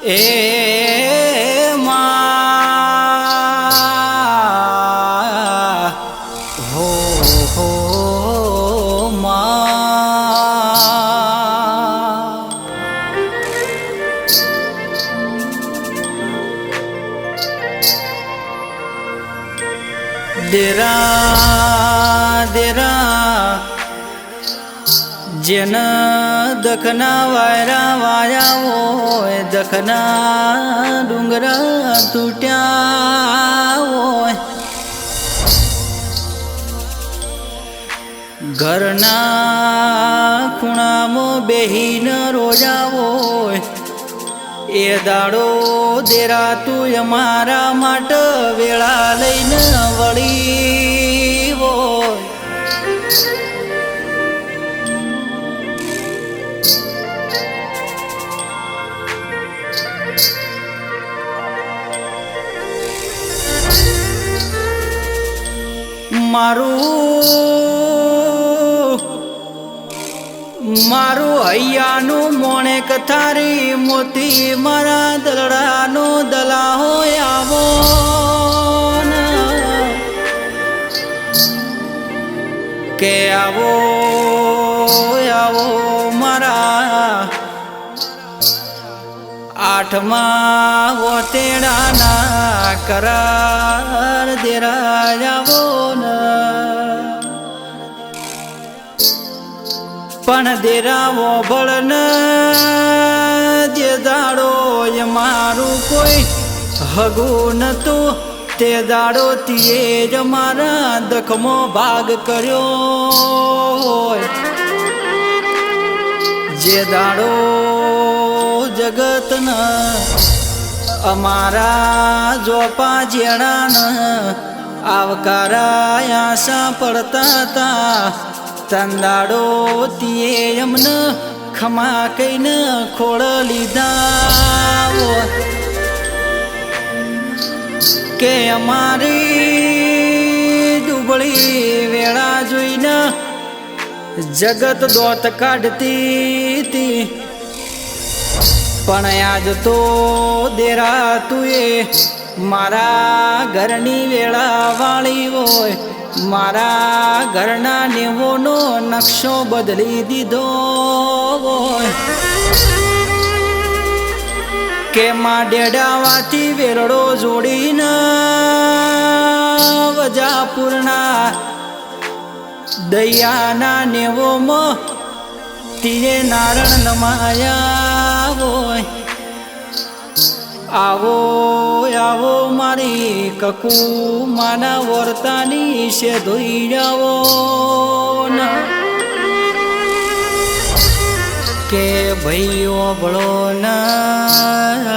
એ માં હો માં દેરા જેન દખના વાયરા વાયા હોય દખના ડુંગરા તૂટ્યા હોય ઘરના ખૂણામાં બેહીન રોજા હોય એ દાડો દેરા તું અમારા માટે વેળા લઈને વળી હોય મારું હૈયાનું મોણે કથારી મોતી મારા દલડાનો દલાહો આવો કે આવો આવો મારા આઠમા વોતેડાના કરાર દેરા આવો પણ દેરાવો ભળન જે દાડો મારું કોઈ હગું નતું તે દાડો તીએ જ મારા દખમો ભાગ કર્યો જે દાડો જગતન અમારા જોપા જેણાન આવકારા આશા પડતા હતા તંદાડો તીએ અમને ખમા કઈને ખોળ લીધા કે અમારી દુબળી વેળા જોઈને જગત દોત કાઢતી હતી પણ આજ તો દેરા તુએ મારા ઘરની વેળા વાળી હોય મારા ઘરના નેવોનો નકશો બદલી દીધો હોય કે માં ડેડાવાથી વેરડો જોડીને વજાપુરના દયાના નેવોમાં તીરે નારણ નમાયા હોય આવો આવો મારી કકુ માના વર્તાની છે ધોઈ જાવો કે ભાઈઓ ભળો ના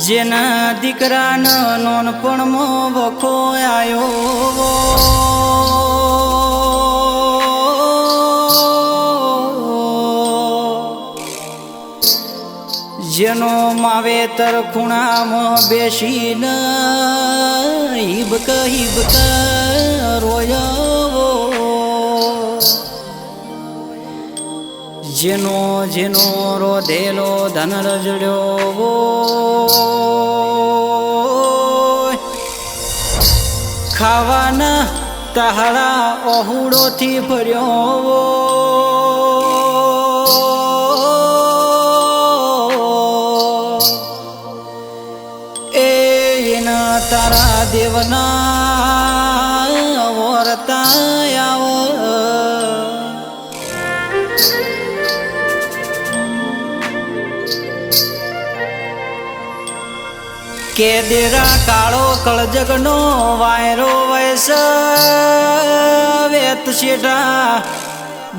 જેના દીકરાના નોનપણમાં વખો આવ્યો જેનો માવેતર ખૂણામાં બેસીને હિબક હિબક રોયો જેનો જેનો રોધેલો ધન રજડ્યો ખાવાના તહાડા ઓહુડોથી ભર્યો તારા દેવના વર્તા આવો કે દેરા કાળો કળજગનો વાયરો વયસ વેત શેઠા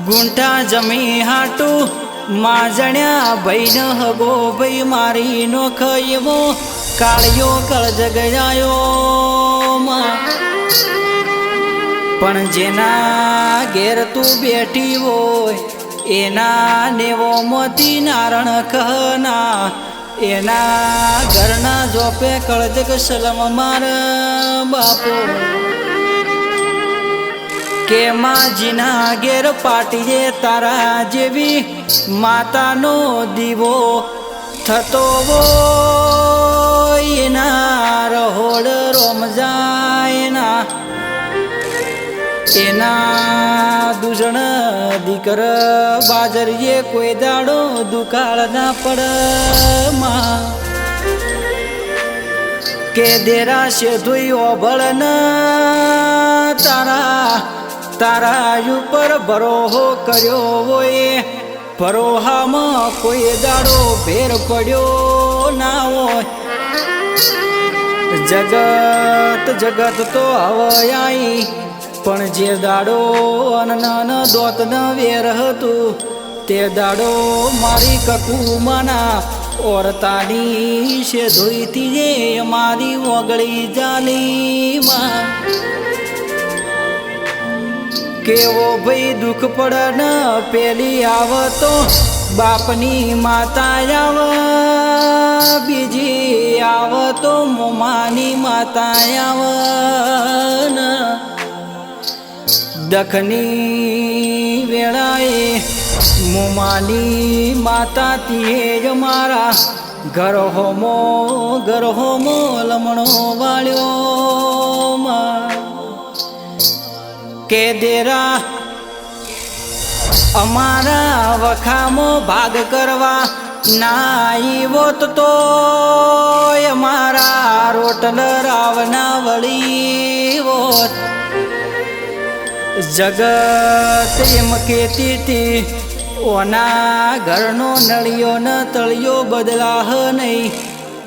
ગુંઠા જમી હાટું માં જણ્યા ભાઈ ન હગો ભાઈ મારી નો ખયવો કાળિયો કળજગયાયો પણ જેના ઘેર તું બેઠી હોય એના નેવો મોતી નારણ કહના એના ઘરના જોપે કળજગ સલમ માર બાપો કે માજીના ઘેર પાટીએ તારા જેવી માતાનો દીવો થતો હોય એના રહોડ રોમજાયના એના દૂષણ દીકર બાજરીએ કોઈ દાડો દુકાળ ના પડમાં કે દેરાશે ધોઈ ઓભળ ન તારા ઉપર ભરોહો કર્યો હોય ભરોહામાં કોઈ દાડો ભેર પડ્યો ના હોય જગત તો હવયાઈ પણ જે દાડો અન્ન દોત ન વેર હતું તે દાડો મારી કકુમાના ઓરતાની છે ધોઈતી જે મારી ઓગળી જાલીમાં કેવો ભાઈ દુઃખ પડ ન પેલી આવતો બાપની માતા આવ બીજી આવતો મોમાની માતા આવ દખની વેળાએ મોમાની માતા તીએ જ મારા ઘર હોમો લમણો વાળ્યો કે દેરા અમારા વખામો ભાગ કરવા ના વોત તો અમારા રોટલ રાવના વળી વોત જગત એમ કેતી હતી ઓના ઘરનો નળિયો ન તળિયો બદલાહ નહીં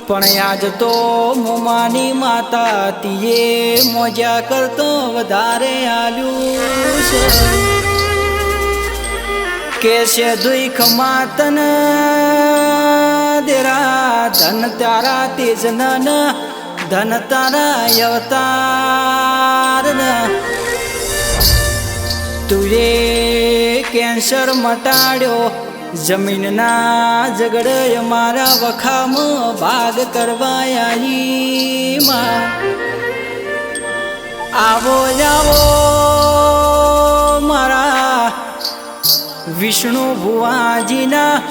પણ આજ તો મોમાની માતા તીએ મોજા કરતો વધારે આલ્યું છે કે છે દુઃખ માતન દેરા ધન તારા તેજન ધન તારા અવતાર તુએ કેન્સર મટાડ્યો જમીનના ઝઘડે મારા વખામાં ભાગ કરવા આવીમાં આવો મારા વિષ્ણુ ભુવાજીના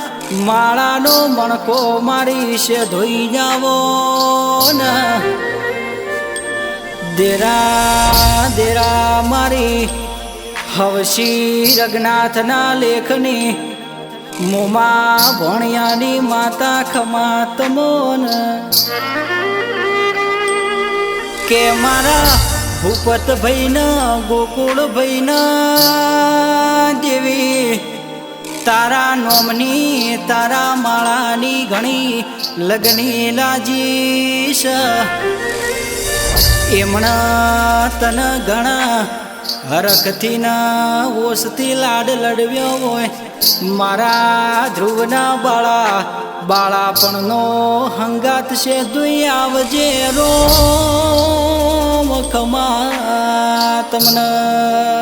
માળાનો મણકો મારી છે ધોઈ જાવો ને દેરા મારી હવશી રઘનાથના લેખની મોમાં ભણિયાની માતા ખમા તમોન કે મારા ભૂપત ભાઈના ગોકુળ ભાઈના દેવી તારા નોમની તારા માળાની ઘણી લગની લાજીશ એમણા તન ઘણા હરખથી ના ઓસથી લાડ લડવ્યો હોય મારા ધ્રુવના બાળાપણનો હંગાત છે દુઈ આવજે રોમ ખમા તમને